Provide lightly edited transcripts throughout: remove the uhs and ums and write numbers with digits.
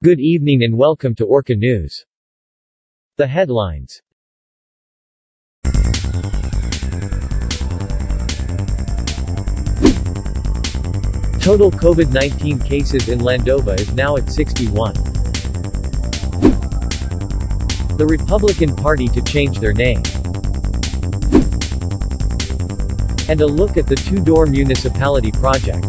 Good evening and welcome to Orca News. The headlines. Total COVID-19 cases in Landova is now at 61. The Republican Party to change their name. And a look at the two-door municipality project.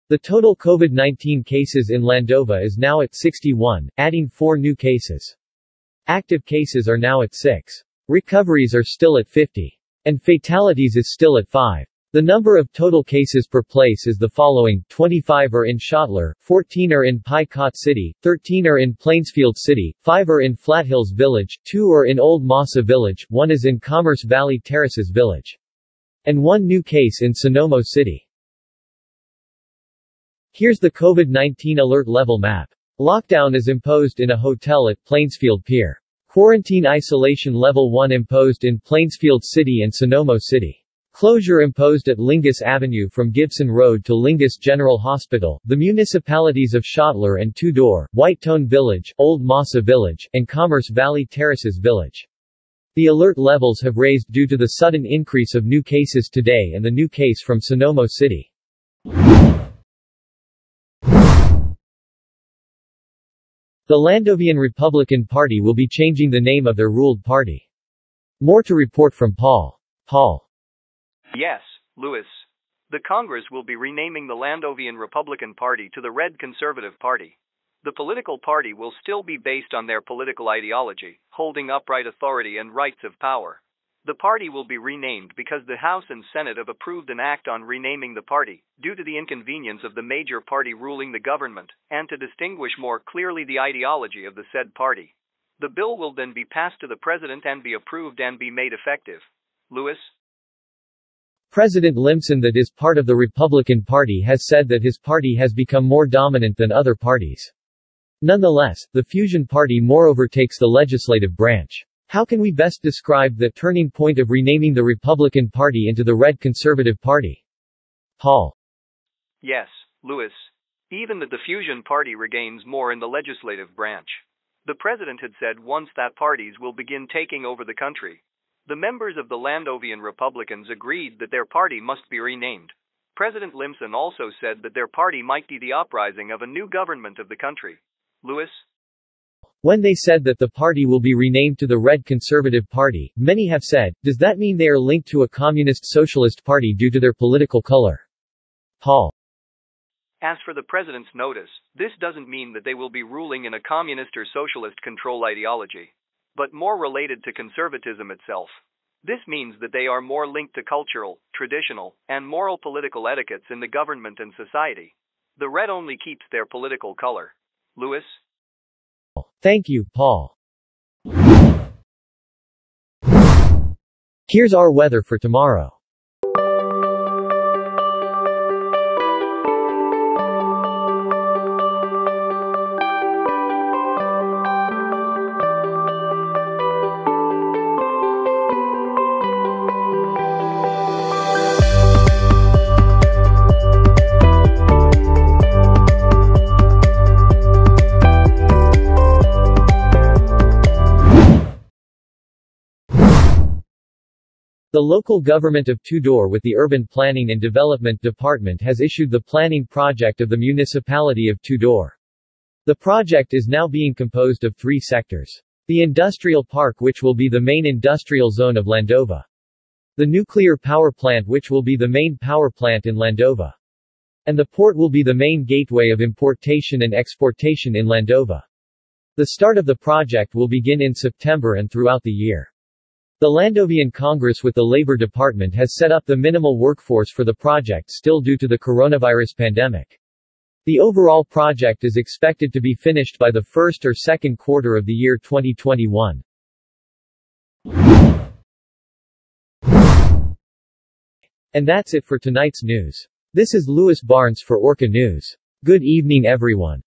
The total COVID-19 cases in Landova is now at 61, adding 4 new cases. Active cases are now at 6. Recoveries are still at 50. And fatalities is still at 5. The number of total cases per place is the following: 25 are in Schottler, 14 are in Pie Cot City, 13 are in Plainsfield City, 5 are in Flathills Village, 2 are in Old Massa Village, 1 is in Commerce Valley Terraces Village. And 1 new case in Sonomo City. Here's the COVID-19 alert level map. Lockdown is imposed in a hotel at Plainsfield Pier. Quarantine isolation level 1 imposed in Plainsfield City and Sonomo City. Closure imposed at Lingus Avenue from Gibson Road to Lingus General Hospital, the municipalities of Schottler and Two-Door, Whitetone Village, Old Massa Village, and Commerce Valley Terraces Village. The alert levels have raised due to the sudden increase of new cases today and the new case from Sonomo City. The Landovian Republican Party will be changing the name of their ruled party. More to report from Paul. Paul. Yes, Louis. The Congress will be renaming the Landovian Republican Party to the Red Conservative Party. The political party will still be based on their political ideology, holding upright authority and rights of power. The party will be renamed because the House and Senate have approved an act on renaming the party, due to the inconvenience of the major party ruling the government, and to distinguish more clearly the ideology of the said party. The bill will then be passed to the President and be approved and be made effective. Louis? President Limson, that is part of the Republican Party, has said that his party has become more dominant than other parties. Nonetheless, the Fusion Party moreover takes the legislative branch. How can we best describe the turning point of renaming the Republican Party into the Red Conservative Party? Paul. Yes, Louis. Even the Fusion Party regains more in the legislative branch. The President had said once that parties will begin taking over the country. The members of the Landovian Republicans agreed that their party must be renamed. President Limson also said that their party might be the uprising of a new government of the country. Louis? When they said that the party will be renamed to the Red Conservative Party, many have said, does that mean they are linked to a communist socialist party due to their political color? Paul. As for the President's notice, this doesn't mean that they will be ruling in a communist or socialist control ideology, but more related to conservatism itself. This means that they are more linked to cultural, traditional, and moral political etiquettes in the government and society. The red only keeps their political color. Louis? Thank you, Paul. Here's our weather for tomorrow. The local government of Two-Door with the Urban Planning and Development Department has issued the planning project of the municipality of Two-Door. The project is now being composed of 3 sectors. The industrial park, which will be the main industrial zone of Landova. The nuclear power plant, which will be the main power plant in Landova. And the port will be the main gateway of importation and exportation in Landova. The start of the project will begin in September and throughout the year. The Landovian Congress with the Labor Department has set up the minimal workforce for the project still due to the coronavirus pandemic. The overall project is expected to be finished by the first or second quarter of the year 2021. And that's it for tonight's news. This is Louis Barnes for Orca News. Good evening everyone.